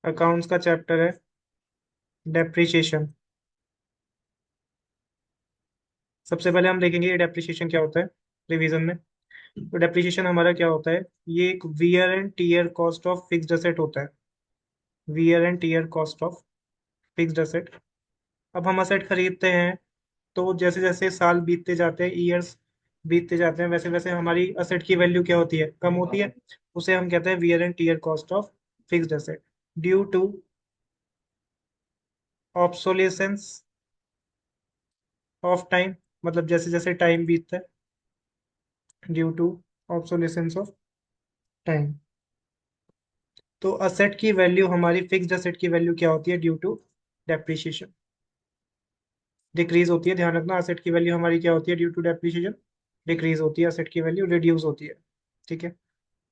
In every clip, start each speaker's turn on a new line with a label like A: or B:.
A: Accounts का chapter है depreciation. सबसे पहले हम देखेंगे ये डेप्रिसिएशन क्या होता है रिवीजन में। तो डेप्रिसिएशन हमारा क्या होता है, ये एक wear and tear cost of fixed asset होता है। Wear and tear cost of fixed asset. अब हम असेट खरीदते हैं, तो जैसे जैसे साल बीतते जाते हैं, ईयर्स बीतते जाते हैं, वैसे वैसे हमारी असेट की वैल्यू क्या होती है, कम होती है। उसे हम कहते हैं wear and tear cost of fixed asset due to obsolescence of time. मतलब जैसे जैसे टाइम बीतता है, due to obsolescence of time. तो असेट की वैल्यू, हमारी फिक्स्ड असेट की वैल्यू क्या होती है ड्यू टू डेप्रिसिएशन, डिक्रीज होती है। ध्यान रखना, असेट की वैल्यू हमारी क्या होती है ड्यू टू डेप्रिसिएशन, डिक्रीज होती है। असेट की वैल्यू रिड्यूस होती है। ठीक है।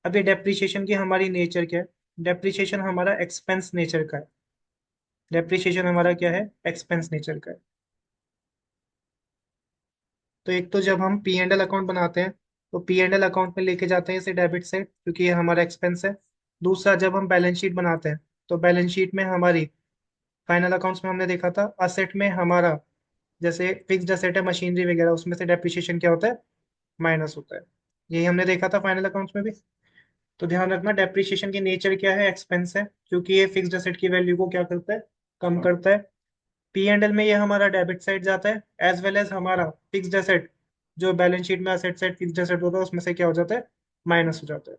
A: अब ये डेप्रिसिएशन की हमारी नेचर क्या है। डेप्रिसिएशन हमारा एक्सपेंस नेचर का है। डेप्रिसिएशन हमारा क्या है, एक्सपेंस नेचर का है। तो एक तो जब हम पी एंड एल अकाउंट बनाते हैं, तो पी एंड एल अकाउंट में लेके जाते हैं इसे डेबिट से, क्योंकि ये हमारा एक्सपेंस है। दूसरा, जब हम बैलेंस शीट बनाते हैं, तो बैलेंस शीट में हमारी फाइनल अकाउंट्स में हमने देखा था असेट में हमारा, जैसे फिक्स्ड असेट है मशीनरी वगैरह, उसमें से डेप्रिसिएशन क्या होता है, माइनस होता है। यही हमने देखा था फाइनल अकाउंट्स में भी। तो ध्यान रखना, डेप्रिसिएशन की नेचर क्या है, एक्सपेंस है, क्योंकि ये फिक्स्ड असेट की वैल्यू को क्या करता है, कम करता है। पी एंड एल में ये हमारा डेबिट साइड जाता है, एज वेल एज हमारा फिक्स्ड असेट, जो बैलेंस शीट में असेट साइड फिक्स्ड असेट होता है, उसमें से क्या हो जाता है, माइनस हो जाता है।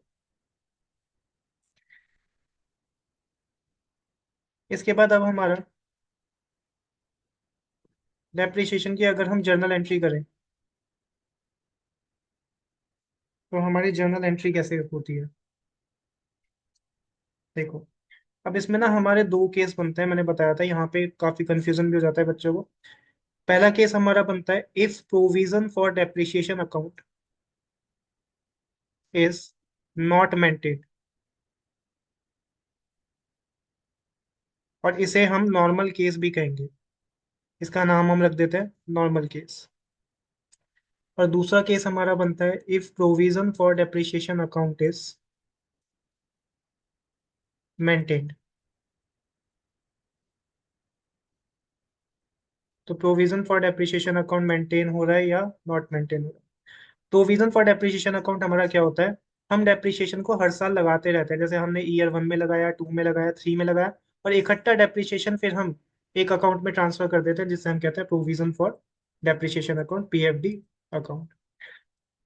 A: इसके बाद अब हमारा डेप्रिसिएशन की अगर हम जर्नल एंट्री करें, तो हमारी जर्नल एंट्री कैसे होती है, देखो। अब इसमें ना हमारे दो केस बनते हैं, मैंने बताया था, यहाँ पे काफी कंफ्यूजन भी हो जाता है बच्चों को। पहला केस हमारा बनता है if provision for depreciation account is not maintain, और इसे हम नॉर्मल केस भी कहेंगे। इसका नाम हम रख देते हैं नॉर्मल केस। और दूसरा केस हमारा बनता है if provision for depreciation account is maintained. तो provision for depreciation account maintain हो रहा है या नॉट मेंटेन हो रहा है। प्रोविजन फॉर डेप्रिसिएशन अकाउंट हमारा क्या होता है, हम डेप्रिसिएशन को हर साल लगाते रहते हैं, जैसे हमने ईयर 1 में लगाया, 2 में लगाया, 3 में लगाया, और इकट्ठा डेप्रिसिएशन फिर हम एक अकाउंट में ट्रांसफर कर देते हैं, जिससे हम कहते हैं provision for depreciation account, PFD account.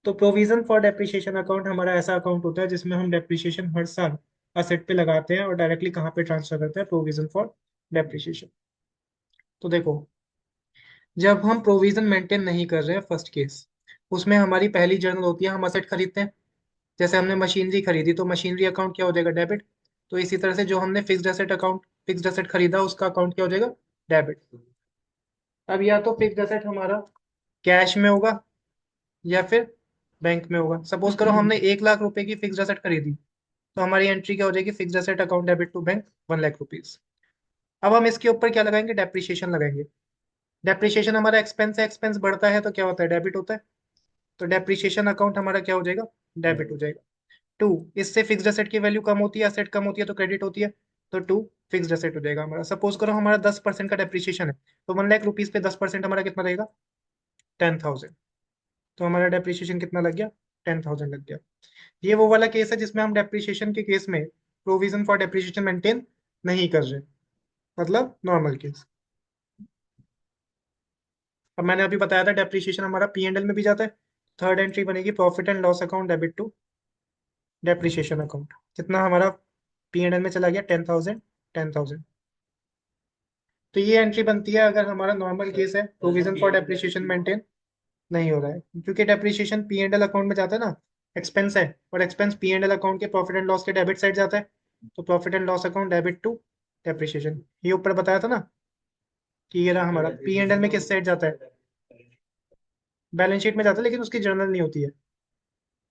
A: तो प्रोविजन फॉर डेप्रिसिएशन अकाउंट हमारा ऐसा अकाउंट होता है जिसमें हम डेप्रिसिएशन हर साल असेट पे लगाते हैं और डायरेक्टली कहाँ पे ट्रांसफर करते हैं, प्रोविजन फॉर डेप्रिसिएशन। तो देखो, जब हम प्रोविजन मेंटेन नहीं कर रहे हैं, फर्स्ट केस, उसमें हमारी पहली जर्नल होती है, हम असेट खरीदते हैं। जैसे हमने मशीनरी खरीदी, तो मशीनरी अकाउंट क्या हो जाएगा, डेबिट। तो इसी तरह से जो हमने fixed asset account, fixed asset खरीदा, उसका अकाउंट क्या हो जाएगा, डेबिट। अब या तो फिक्स्ड असेट हमारा कैश में होगा, या फिर बैंक में होगा। सपोज करो हमने 1 लाख रुपए की फिक्स्ड असेट खरीदी, तो हमारी एंट्री क्या हो जाएगी, fixed asset account debit to bank 1 lakh rupees. अब हम इसके ऊपर क्या लगाएंगे, डेप्रिसिएशन लगाएंगे। डेप्रिसिएशन हमारा एक्सपेंस है, एक्सपेंस बढ़ता है तो क्या होता है, डेबिट होता है। तो डेप्रिसिएशन अकाउंट हमारा क्या हो जाएगा, डेबिट हो जाएगा। टू, इससे फिक्स्ड असेट की वैल्यू कम होती है, असेट कम होती है तो क्रेडिट होती है। तो टू फिक्स्ड असेट हो जाएगा हमारा। सपोज करो हमारा 10% का डेप्रिसिएशन है, तो 1 लाख रुपीज पे 10% हमारा कितना रहेगा, 10,000। तो हमारा डेप्रिसिएशन कितना लग गया, 10,000 लग गया। ये वो वाला केस है जिसमें हम डेप्रिसिएशन के केस में प्रोविजन फॉर डेप्रिसिएशन मेंटेन नहीं कर रहे, मतलब नॉर्मल केस। अब मैंने अभी बताया था डेप्रिसिएशन हमारा पी एंड एल में भी जाता है। थर्ड एंट्री बनेगी profit and loss account debit to depreciation account. कितना हमारा पी एंड एल में चला गया, 10,000, 10,000। तो ये एंट्री बनती है अगर हमारा नॉर्मल केस है, प्रोविजन फॉर डेप्रिसिएशन मेंटेन नहीं हो रहा है, क्योंकि depreciation P and L account में जाता है ना, एक्सपेंस है, और expense P and L account के प्रॉफिट एंड लॉस के डेबिट साइड जाता है। तो profit and loss account debit to depreciation, ये ऊपर बताया था ना, कि ये रहा हमारा पी एंड एल में किस साइड जाता है, बैलेंस शीट में जाता है, लेकिन उसकी जर्नल नहीं होती है।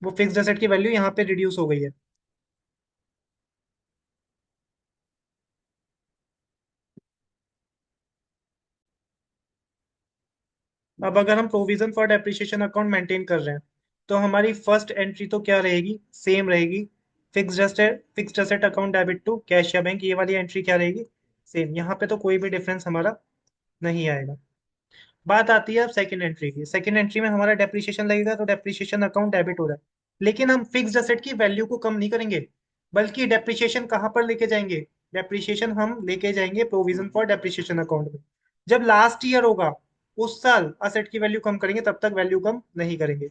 A: वो फिक्स्ड एसेट की वैल्यू यहाँ पे रिड्यूस हो गई है। अब अगर हम provision for depreciation account maintain कर रहे हैं, तो हमारी फर्स्ट एंट्री तो क्या रहेगी, सेम रहेगी, fixed asset account debit to cash या बैंक, ये वाली एंट्री क्या रहेगी, सेम। यहाँ पे तो कोई भी डिफरेंस हमारा नहीं आएगा। बात आती है अब सेकंड एंट्री की। सेकंड एंट्री में हमारा डेप्रिसिएशन लगेगा, तो डेप्रिसिएशन अकाउंट डेबिट हो रहा है, लेकिन हम फिक्स्ड एसेट की वैल्यू को कम नहीं करेंगे, बल्कि डेप्रिसिएशन कहाँ पर लेके जाएंगे, डेप्रिसिएशन हम लेके जाएंगे प्रोविजन फॉर डेप्रिसिएशन अकाउंट में। जब लास्ट ईयर होगा उस साल असेट की वैल्यू कम करेंगे, तब तक वैल्यू कम नहीं करेंगे।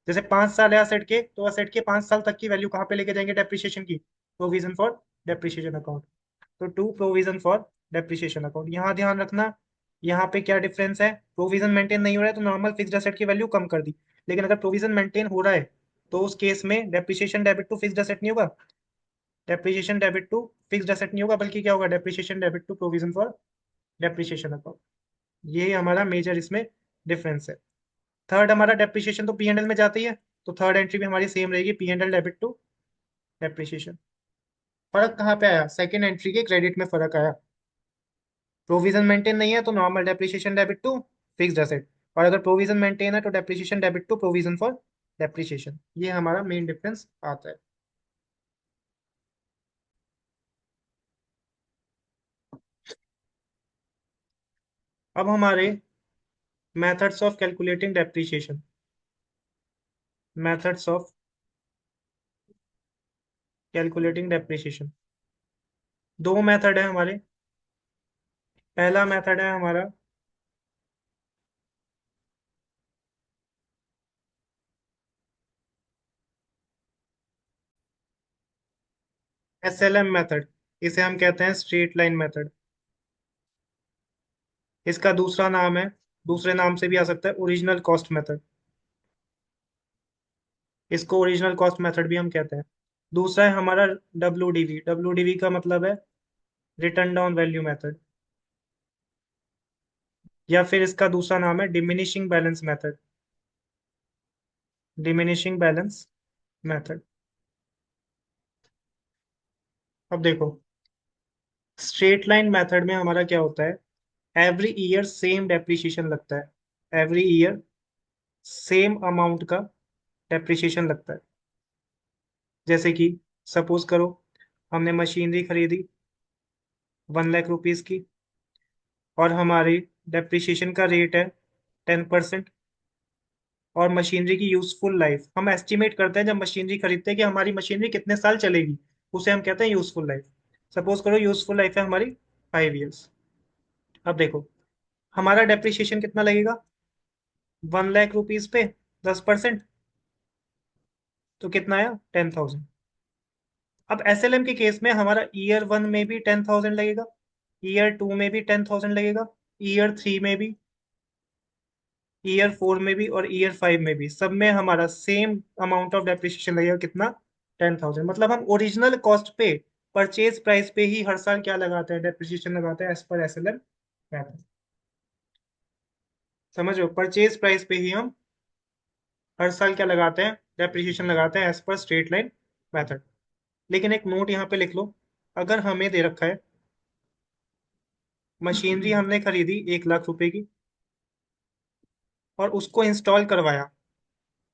A: जैसे 5 साल है असेट के, तो असेट के 5 साल तक की वैल्यू कहाँ पे लेके जाएंगे डेप्रिसिएशन की, प्रोविजन फॉर डेप्रिसिएशन अकाउंट। तो to provision for depreciation account, यहाँ ध्यान रखना, यहाँ पे क्या डिफरेंस है, प्रोविजन मेंटेन नहीं हो रहा है तो नॉर्मल फिक्स्ड एसेट की वैल्यू कम कर दी, लेकिन अगर प्रोविजन मेंटेन हो रहा है तो उस केस में depreciation debit to fixed asset नहीं होगा, depreciation debit to fixed asset नहीं होगा, बल्कि क्या होगा, depreciation debit to provision for depreciation account. ये हमारा मेजर इसमें डिफरेंस है। थर्ड, हमारा डेप्रिसिएशन तो पी एंड एल में जाती है, तो थर्ड एंट्री भी हमारी सेम रहेगी, P and L debit to depreciation. फर्क कहाँ पे आया, सेकंड एंट्री के क्रेडिट में फर्क आया। प्रोविजन मेंटेन नहीं है तो normal depreciation debit to fixed asset, और अगर प्रोविजन मेंटेन है तो depreciation debit to provision for depreciation. ये हमारा मेन डिफरेंस आता है। अब हमारे methods of calculating depreciation, methods of calculating depreciation, दो मेथड है हमारे। पहला मेथड है हमारा एसएलएम मेथड, इसे हम कहते हैं स्ट्रेट लाइन मेथड। इसका दूसरा नाम है, दूसरे नाम से भी आ सकता है, ओरिजिनल कॉस्ट मेथड। इसको ओरिजिनल कॉस्ट मेथड भी हम कहते हैं। दूसरा है हमारा W D V. W D V का मतलब है रिटर्न डाउन वैल्यू मेथड, या फिर इसका दूसरा नाम है diminishing balance method, diminishing balance method. अब देखो, स्ट्रेट लाइन मेथड में हमारा क्या होता है, एवरी ईयर सेम डेप्रिसिएशन लगता है, एवरी ईयर सेम अमाउंट का डेप्रिसिएशन लगता है। जैसे कि सपोज करो हमने मशीनरी खरीदी 1 लाख रुपीज की, और हमारी डेप्रिसिएशन का रेट है 10%, और मशीनरी की यूजफुल लाइफ हम एस्टिमेट करते हैं जब मशीनरी खरीदते हैं कि हमारी मशीनरी कितने साल चलेगी, उसे हम कहते हैं यूजफुल लाइफ। सपोज करो यूजफुल लाइफ है हमारी 5 ईयर्स। अब देखो हमारा डेप्रिसिएशन कितना लगेगा, 1 लाख रुपीज पे 10%, तो कितना आया, 10,000। अब एसएलएम के केस में हमारा ईयर 1 में भी 10,000 लगेगा, ईयर 2 में भी 10,000 लगेगा, ईयर 3 में भी, ईयर 4 में भी, और ईयर 5 में भी, सब में हमारा सेम अमाउंट ऑफ डेप्रिसिएशन लगेगा, कितना, 10,000। मतलब हम ओरिजिनल कॉस्ट पे, परचेज प्राइस पे ही हर साल क्या लगाते हैं, डेप्रिसिएशन लगाते हैं एज पर एसएलएम मेथड। समझो, परचेज प्राइस पे ही हम हर साल क्या लगाते हैं, डेप्रिसिएशन लगाते हैं as per straight line method. लेकिन एक नोट यहाँ पे लिख लो, अगर हमें दे रखा है मशीनरी हमने खरीदी 1 लाख रुपए की, और उसको इंस्टॉल करवाया,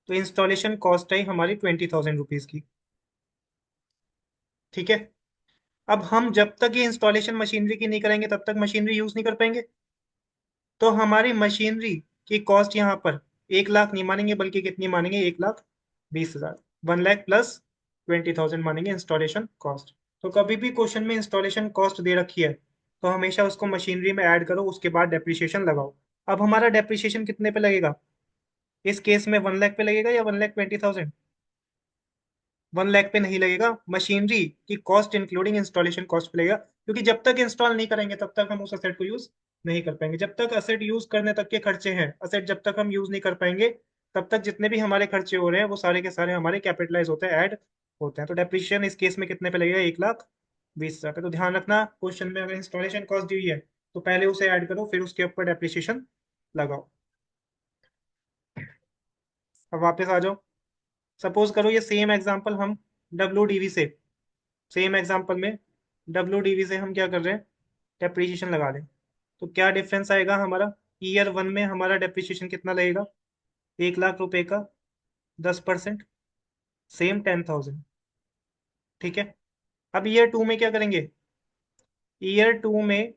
A: तो इंस्टॉलेशन कॉस्ट आई हमारी 20,000 रुपीज की। ठीक है। अब हम जब तक ये इंस्टॉलेशन मशीनरी की नहीं करेंगे तब तक मशीनरी यूज नहीं कर पाएंगे, तो हमारी मशीनरी की कॉस्ट यहाँ पर 1 लाख नहीं मानेंगे, बल्कि कितनी मानेंगे, 1,20,000, 1 लाख प्लस 20,000 मानेंगे इंस्टॉलेशन कॉस्ट। तो कभी भी क्वेश्चन में इंस्टॉलेशन कॉस्ट दे रखी है तो हमेशा उसको मशीनरी में ऐड करो, उसके बाद डेप्रिसिएशन लगाओ। अब हमारा डेप्रिसिएशन कितने पे लगेगा, इस केस में 1 लाख पे लगेगा या 1,20,000, 1 लाख पे नहीं लगेगा, मशीनरी की कॉस्ट इंक्लूडिंग इंस्टॉलेशन कॉस्ट पे लगेगा, क्योंकि जब तक इंस्टॉल नहीं करेंगे तब तक हम उस असेट को यूज नहीं कर पाएंगे। जब तक असेट यूज करने तक के खर्चे हैं, असेट जब तक हम यूज नहीं कर पाएंगे तब तक जितने भी हमारे खर्चे हो रहे हैं वो सारे के सारे हमारे कैपिटलाइज होते हैं, ऐड होते हैं। तो डेप्रिसिएशन इस केस में कितने पे लगेगा, 1,20,000 पे। तो ध्यान रखना, क्वेश्चन में अगर इंस्टॉलेशन कॉस्ट दी हुई है तो पहले उसे ऐड करो, फिर उसके ऊपर डेप्रिसिएशन लगाओ। अब वापस आ जाओ, सपोज करो ये सेम एग्जांपल हम डब्ल्यू से, सेम एग्जांपल में डब्ल्यू से हम क्या कर रहे हैं, डेप्रिसिएशन लगा रहे हैं। तो क्या डिफरेंस आएगा हमारा, ईयर 1 में हमारा डेप्रिसिएशन कितना लगेगा, 1 लाख रुपए का 10%, सेम 10,000। ठीक है। अब ईयर टू में क्या करेंगे? ईयर टू में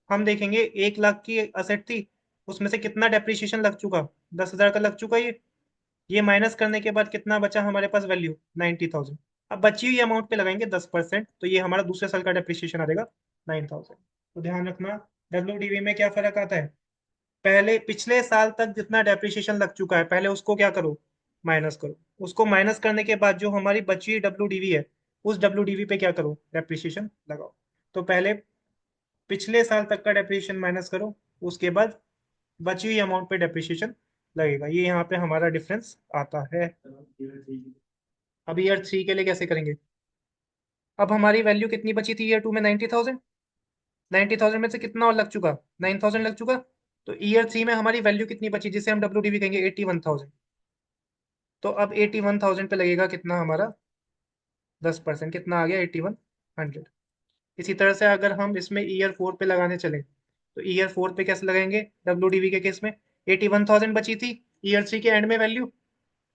A: हम देखेंगे 1 लाख की असेट थी, उसमें से कितना डेप्रिसिएशन लग चुका? 10,000 का लग चुका ये माइनस करने के बाद कितना बचा हमारे पास वैल्यू? 90,000। अब बची हुई अमाउंट पे लगाएंगे 10%, तो ये हमारा दूसरे साल का डेप्रिसिएशन आ जाएगा 9,000। तो ध्यान रखना, डब्ल्यू में क्या फर्क आता है? पहले पिछले साल तक जितना डेप्रिसिएशन लग चुका है पहले उसको क्या करो? माइनस करो। उसको माइनस करने के बाद जो हमारी बची हुई डब्ल्यू है, उस डब्ल्यू पे क्या करो? डेप्रिसिएशन लगाओ। तो पहले पिछले साल तक का डेप्रिसिएशन माइनस करो, उसके बाद बची हुई अमाउंट पे डेप्रिसिएशन लगेगा। ये यहाँ पे हमारा डिफरेंस आता है। अब ईयर थ्री के लिए कैसे करेंगे? अब हमारी वैल्यू कितनी बची थी ईयर टू में? 90,000। 90,000 में से कितना और लग चुका? 9,000 लग चुका। तो ईयर थ्री में हमारी वैल्यू कितनी बची जिसे हम डब्ल्यू कहेंगे? 81,000। तो अब 81,000 पे लगेगा कितना हमारा? 10%। कितना आ गया? 8100। इसी तरह से अगर हम इसमें ईयर फोर पे लगाने चले तो ईयर फोर पे कैसे लगाएंगे? डब्ल्यू के केस में 81,000 बची थी ईयर थ्री के एंड में वैल्यू।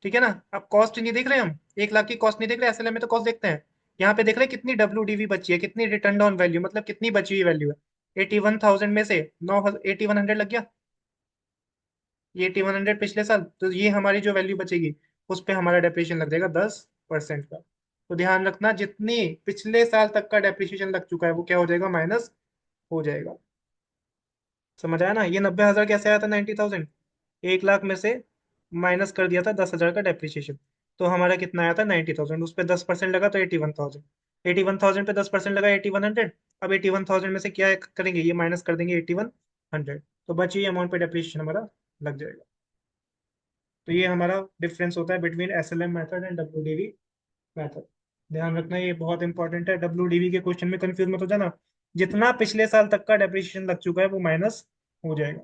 A: ठीक है ना? अब कॉस्ट नहीं देख रहे हम, 1 लाख की कॉस्ट नहीं देख रहे, एसएलएम में तो कॉस्ट देखते हैं। यहाँ पे देख रहे हैं कितनी डब्ल्यू बची है, कितनी रिटर्न ऑन वैल्यू, मतलब कितनी बची हुई वैल्यू है। 81,000 में से 8100 लग गया। ये 8100 पिछले साल, तो ये हमारी जो वैल्यू बचेगी उस पे हमारा डेप्रिसिएशन लग जाएगा 10% का। तो ध्यान रखना, जितनी पिछले साल तक का डेप्रिसिएशन लग चुका है वो क्या हो जाएगा? माइनस हो जाएगा। समझ आया ना? ये 90,000 कैसे आया था? 90,000 1 लाख में से माइनस कर दिया था 10,000 का डेप्रिसिएशन। तो हमारा कितना आया था? 90,000। उस पर 10% लगा तो 81,000। 81,000 पे 10% लगा 8100। अब 81,000 में से क्या करेंगे? ये माइनस कर देंगे 8100। तो बची हुई अमाउंट पे डेप्रिसिएशन हमारा लग जाएगा। तो ये हमारा डिफरेंस होता है between SLM method and WDV method. ध्यान रखना, ये बहुत इंपॉर्टेंट है। डब्ल्यूडीवी के क्वेश्चन में कंफ्यूज मत हो जाना। जितना पिछले साल तक का डेप्रिसिएशन लग चुका है वो माइनस हो जाएगा।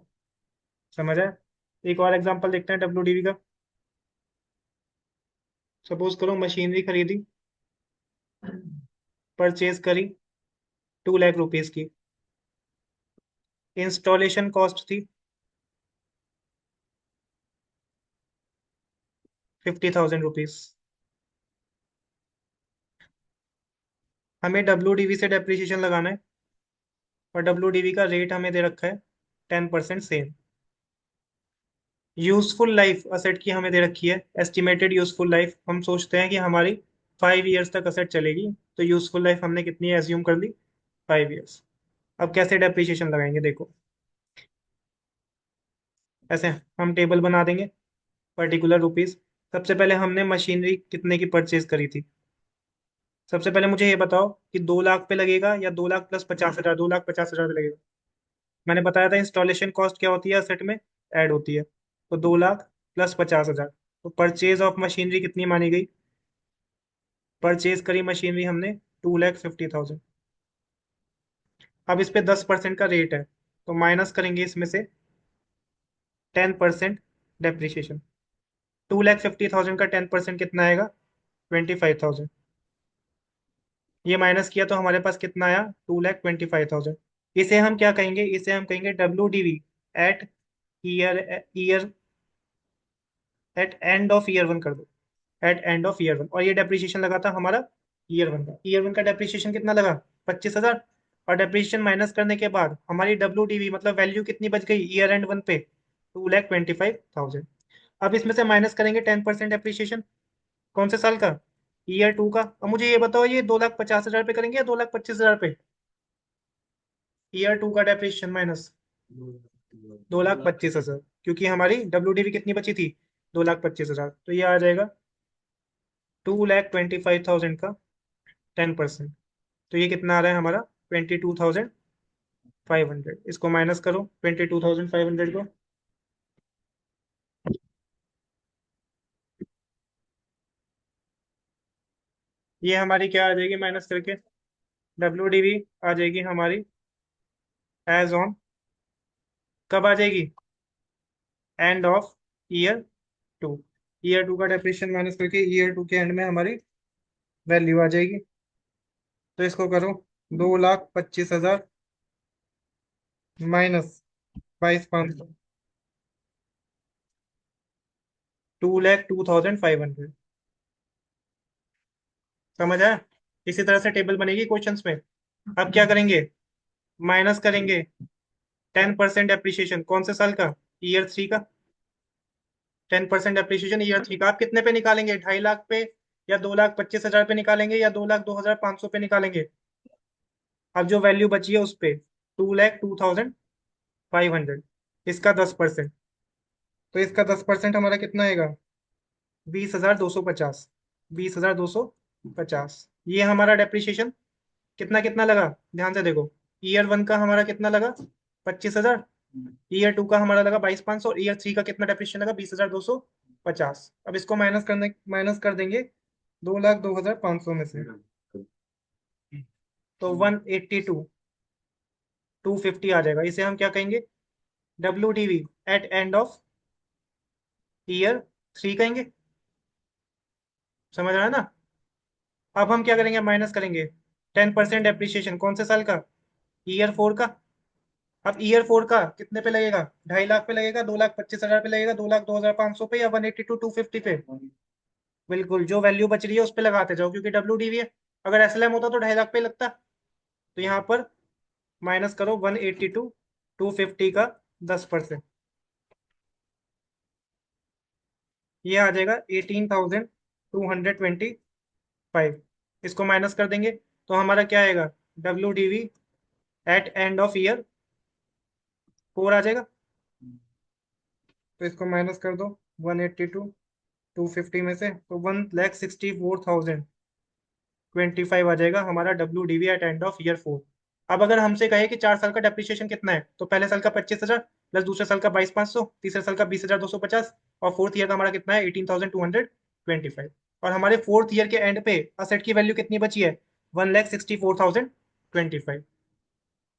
A: समझ आए? एक और एग्जांपल देखते हैं डब्ल्यूडीवी का। सपोज करो मशीनरी खरीदी, परचेज करी 2 लाख रुपीज की। इंस्टॉलेशन कॉस्ट थी 50,000 रुपीज। हमें डब्ल्यूडीवी से डेप्रिसिएशन लगाना है और डब्ल्यूडीवी का रेट हमें दे रखा है 10% सेम। यूजफुल लाइफ असेट की हमें दे रखी है एस्टिमेटेड यूजफुल लाइफ। हम सोचते हैं कि हमारी 5 ईयर्स तक असेट चलेगी, तो यूजफुल लाइफ हमने कितनी एज्यूम कर ली? 5 ईयर्स। अब कैसे डेप्रिसिएशन लगाएंगे देखो। ऐसे हम टेबल बना देंगे, पर्टिकुलर रुपीज। सबसे पहले हमने मशीनरी कितने की परचेज करी थी? सबसे पहले मुझे ये बताओ कि 2 लाख पे लगेगा या 2 लाख प्लस 50,000? 2,50,000 पे लगेगा। मैंने बताया था इंस्टॉलेशन कॉस्ट क्या होती है असेट में? ऐड होती है। तो 2 लाख प्लस 50,000। तो परचेज ऑफ मशीनरी कितनी मानी गई? परचेज करी मशीनरी हमने 2,50,000। अब इस पे 10% का रेट है, तो माइनस करेंगे इसमें से 10% डेप्रिसिएशन। 2,50,000 का 10% कितना आएगा? 25,000। ये माइनस किया तो हमारे पास कितना आया? 2,25,000। इसे हम क्या कहेंगे? इसे हम कहेंगे W at year year at end of year one कर दो। At end of year one. और ये डेप्रिसिएशन लगा था हमारा ईयर वन का। ईयर वन का डेप्रिसिएशन कितना लगा? 25,000। और डेप्रिसिएशन माइनस करने के बाद हमारी मतलब वैल्यू कितनी बच गई ईयर एंड वन पे? 2,25,000। अब इसमें से माइनस करेंगे 10% डेप्रिसिएशन। कौन से साल का? ईयर टू का। अब मुझे ये बताओ, ये 2,50,000 पे करेंगे या 2,25,000 पे? ईयर टू का डेप्रिसिएशन माइनस 2,25,000, क्योंकि हमारी कितनी बची थी? 2,25,000। तो ये आ जाएगा 2,25,000 का 10%। तो ये कितना आ रहा है हमारा? 22,500। इसको माइनस करो 22,500 को। ये हमारी क्या आ जाएगी माइनस करके? डब्ल्यू आ जाएगी हमारी एज ऑन, कब आ जाएगी? End of year two. Year two का डेप्रिसिएशन माइनस करके ईयर टू के एंड में हमारी वैल्यू आ जाएगी। तो इसको करो, 2,25,000 माइनस 22,500, 2,02,500। समझ आया? इसी तरह से टेबल बनेगी क्वेश्चंस में। अब क्या करेंगे, माइनस करेंगे 10% एप्रिसिएशन कौन से साल का, ईयर 3 का। 10% एप्रिसिएशन ईयर 3 का आप कितने पे निकालेंगे, 2.5 लाख पे, या 2,25,000 पे निकालेंगे, या 2,02,500 पे निकालेंगे। अब जो वैल्यू बची है उस पे 2,02,500, इसका 10%, तो इसका 10% हमारा कितना आएगा, 20,250। 20,250, ये हमारा डेप्रिसिएशन कितना कितना लगा, ध्यान से देखो। ईयर 1 का हमारा कितना लगा, 25,000। ईयर 2 का हमारा लगा 22,500, और ईयर 3 का कितना डेप्रिसिएशन लगा, 20,250। अब इसको माइनस कर देंगे 2,02,500 में से, तो 182,250 आ जाएगा। इसे हम क्या कहेंगे, WDV at end of year 3 कहेंगे। समझ रहा है ना। अब हम क्या करेंगे, माइनस करेंगे 10% एप्रिसिएशन कौन से साल का, ईयर 4 का। अब ईयर 4 का कितने पे लगेगा, 2.5 लाख पे लगेगा, 2,25,000 पे लगेगा, 2,02,500 पे, या 182,250 पे। बिल्कुल, जो वैल्यू बच रही है उस पे लगाते जाओ, क्योंकि WDV है। अगर SLM होता तो 2.5 लाख पे लगता। तो यहाँ पर माइनस करो 182,250 का 10%, ये आ जाएगा 18,225। इसको माइनस कर देंगे तो हमारा क्या आएगा, WDV at end of year 4 आ जाएगा। तो इसको माइनस कर दो 182,250 में से, तो 1,64,025 आ जाएगा हमारा WDV at end of year 4। अब अगर हमसे कहे कि 4 साल का डेप्रिसिएशन कितना है, तो पहले साल का 25,000, प्लस दूसरे साल का 22,500, तीसरे साल का 20,250, और फोर्थ ईयर का हमारा कितना है 18,225। और हमारे फोर्थ ईयर के एंड पे असेट की वैल्यू कितनी बची है, 1,64,025।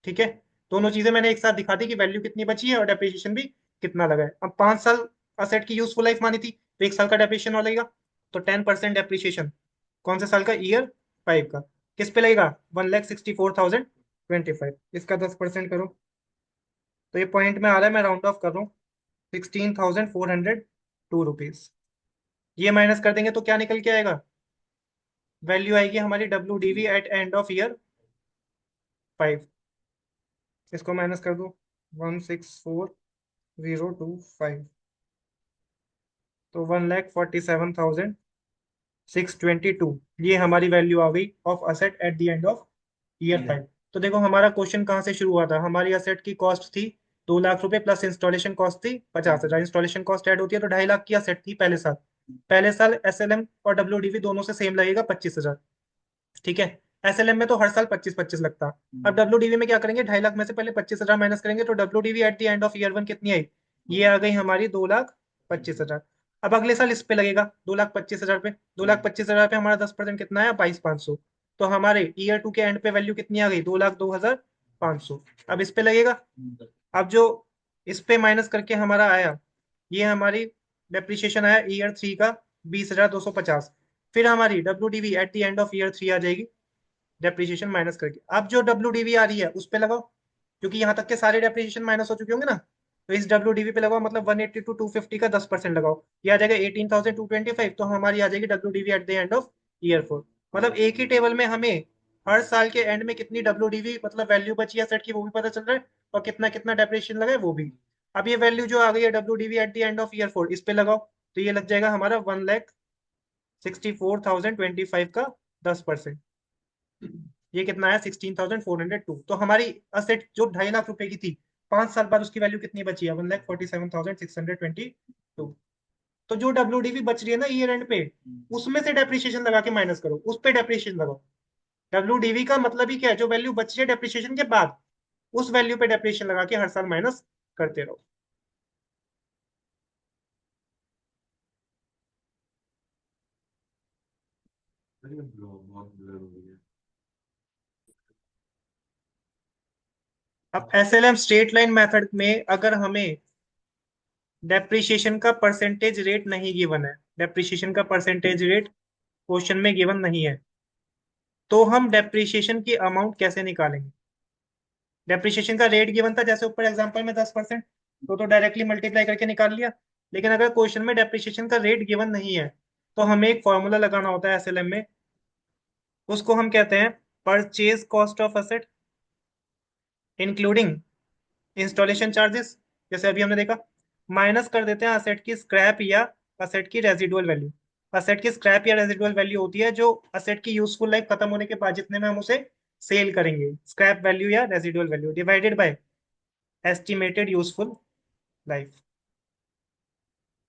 A: ठीक है, दोनों चीजें मैंने एक साथ दिखा दी कि वैल्यू कितनी बची है और डेप्रिसिएशन भी कितना लगा है। अब 5 साल असेट की यूजफुल लाइफ मानी थी, तो 1 साल का डेप्रिसिएशन और लगेगा। तो 10% डेप्रिसिएशन कौन से साल का, ईयर 5 का, किस पे लगेगा, 1,64,025। इसका 10% करो, तो ये पॉइंट में आ रहा है, मैं राउंड ऑफ कर रहा हूँ, 16,402 रुपीज। ये माइनस कर देंगे तो क्या निकल के आएगा, वैल्यू आएगी हमारी WDV at end of year 5। इसको माइनस कर दो 1,64,025, तो 1,47,622, ये हमारी वैल्यू आ गई of asset at the end of year 5। तो देखो हमारा क्वेश्चन कहाँ से शुरू हुआ था, हमारी असेट की कॉस्ट थी 2 लाख रुपए, प्लस इंस्टॉलेशन कॉस्ट थी 50,000। इंस्टॉलेशन कॉस्ट ऐड होती है तो 2.5 लाख की असेट थी पहले साल। पहले साल SLM और WDV दोनों से सेम लगेगा 25,000। ठीक है, SLM में तो हर साल 25-25 लगता। अब WDV में क्या करेंगे, 2.5 लाख में से पहले 25,000 माइनस करेंगे, तो WDV at the end of year 1 कितनी आई, ये आ गई हमारी 2,25,000। अब अगले साल इस पे लगेगा 2,25,000 पे, 2,25,000 पे हमारा 10% कितना है, 22,500। तो हमारे ईयर 2 के एंड पे वैल्यू कितनी आ गई, 2,02,500। अब इस पे लगेगा। अब जो इस पे माइनस करके हमारा आया, ये हमारी डेप्रिसिएशन आया ईयर 3 का 20,250। फिर हमारी WDV at the end of year 3 आ जाएगी, डेप्रिसिएशन माइनस करके। अब जो WDV आ रही है उस पे लगाओ, क्योंकि यहाँ तक के सारे डेप्रिसिएशन माइनस हो चुके होंगे ना। तो इस WDV पे लगाओ, मतलब 182,250 का 10% लगाओ, ये आ जाएगा 18,225। तो हमारी आ जाएगी WDV at the end of year 4। मतलब एक ही टेबल में हमें हर साल के एंड में कितनी WDV मतलब वैल्यू बची है सेट की वो भी पता चल रहा है, और कितना कितना डेप्रिसिएशन लगा है वो भी। अब ये वैल्यू जो आ गई है WDV at the end of year 4, इस पे लगाओ, तो ये लग जाएगा हमारा 1,64,025 का 10%। ये कितना है, 16,402। तो हमारी असेट जो 2.5 लाख रुपए की थी, 5 साल बाद उसकी वैल्यू कितनी बची है, 1,47,622। तो जो WDV बच रही है ना ईयर एंड पे, उसमें से डेप्रिसिएशन लगा के माइनस करो, उस पे डेप्रिसिएशन लगाओ। WDV का मतलब ही क्या है, जो वैल्यू बच रही है डेप्रिसिएशन के बाद, उस वैल्यू पे डेप्रिसिएशन लगा के हर साल माइनस करते रहो। अब SLM स्ट्रेट लाइन मेथड में अगर हमें डेप्रिसिएशन का परसेंटेज रेट नहीं गिवन है, डेप्रिसिएशन का परसेंटेज रेट क्वेश्चन में गिवन नहीं है, तो हम डेप्रिसिएशन की अमाउंट कैसे निकालेंगे। डेप्रिसिएशन का रेट गिवन था, जैसे ऊपर एग्जांपल में 10%, तो डायरेक्टली मल्टीप्लाई करके निकाल लिया। लेकिन अगर क्वेश्चन में डेप्रिसिएशन का रेट गिवन नहीं है, तो हमें एक फॉर्मूला लगाना होता है SLM में, उसको हम कहते हैं purchase cost of asset including installation charges, जैसे अभी हमने देखा। माइनस कर देते हैं असेट की स्क्रैप या असेट की रेजिडुअल वैल्यू। असेट की स्क्रैप या रेजिडुअल वैल्यू होती है जो असेट की यूजफुल लाइफ खत्म होने के बाद जितने में हम उसे सेल करेंगे, स्क्रैप वैल्यू या residual value, divided by estimated useful life.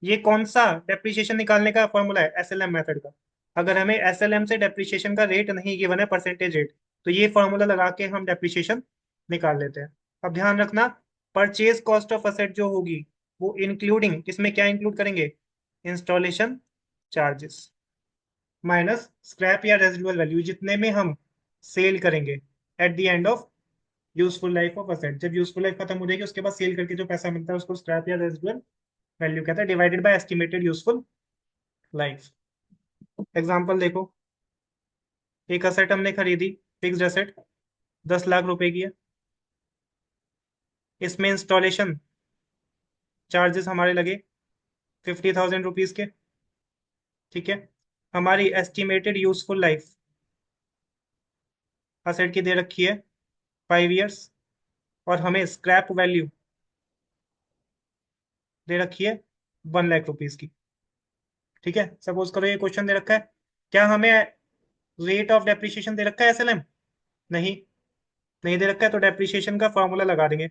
A: ये कौन सा डेप्रिसिएशन निकालने का फॉर्मूला है? एसएलएम मेथड का। अगर हमें एसएलएम से डेप्रिसिएशन का रेट नहीं गिवन है, परसेंटेज रेट, तो ये फॉर्मूला लगा के हम डेप्रिसिएशन निकाल लेते हैं। अब ध्यान रखना, परचेज कॉस्ट ऑफ असेट जो होगी वो इंक्लूडिंग, इसमें क्या इंक्लूड करेंगे? इंस्टॉलेशन चार्जेस माइनस स्क्रैप या रेजिडुअल वैल्यू, जितने में हम सेल करेंगे at the end of useful life of asset. जब यूजफुल लाइफ खत्म हो जाएगी उसके बाद सेल करके जो पैसा मिलता है उसको स्क्रैप या रेजिडुअल वैल्यू कहता है, divided by estimated useful life. Example देखो, एक असेट हमने खरीदी, फिक्स्ड असेट 10 लाख रुपए की है। इसमें इंस्टॉलेशन चार्जेस हमारे लगे 50,000 रुपीज के। ठीक है। हमारी एस्टिमेटेड यूजफुल लाइफ असेट की दे रखी है 5 ईयर्स, और हमें स्क्रैप वैल्यू दे रखी है 1 लाख रुपीज की। ठीक है, सपोज करो ये क्वेश्चन दे रखा है, क्या हमें रेट ऑफ डेप्रिसिएशन दे रखा है एसएलएम? नहीं, नहीं दे रखा है, तो डेप्रिसिएशन का फॉर्मूला लगा देंगे।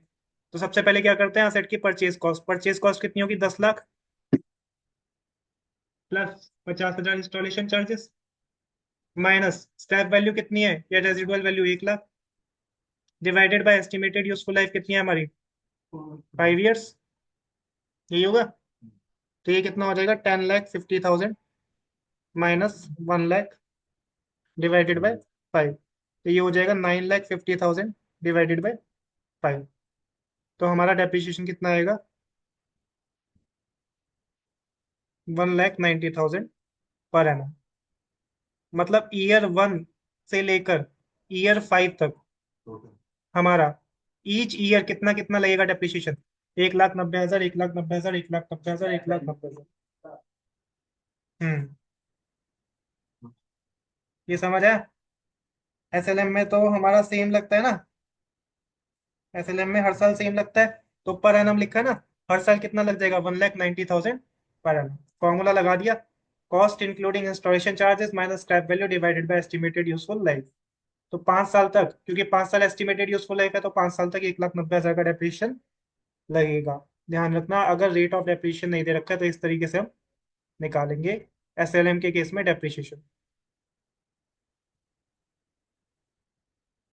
A: तो सबसे पहले क्या करते हैं, असेट की परचेज कॉस्ट कितनी होगी? 10 lakh plus 50,000 installation charges, minus scrap value कितनी है या residual value 1 lakh, divided by estimated useful life कितनी है हमारी? 5 ईयर्स। यही होगा। तो ये कितना हो जाएगा? 10,50,000 माइनस 1 लाख डिवाइडेड बाय 5। तो ये हो जाएगा 9,50,000 डिवाइडेड बाय 5। तो हमारा डेप्रिसिएशन कितना आएगा? 1,90,000 पर एनम। मतलब ईयर 1 से लेकर ईयर 5 तक हमारा ईच ईयर कितना कितना लगेगा डेप्रिसिएशन? 1,90,000, 1,90,000, 1,90,000, 1,90,000। हम्म, ये समझ आया? एसएलएम में तो हमारा सेम लगता है ना, एसएलएम में हर साल सेम लगता है। तो पर एनम लिखा है ना, हर साल कितना लग जाएगा? 1,90,000 पर एनम। फॉर्मूला लगा दिया, cost including installation charges minus scrap value divided by estimated useful life. तो 5 साल तक, क्योंकि 5 साल एस्टिमेटेड यूजफुल लाइफ है, तो 5 साल तक 1,90,000 का डेप्रिसिएशन लगेगा। ध्यान रखना, अगर रेट ऑफ डेप्रिसिएशन नहीं दे रखा है तो इस तरीके से हम निकालेंगे एसएलएम के केस में डेप्रिसिएशन।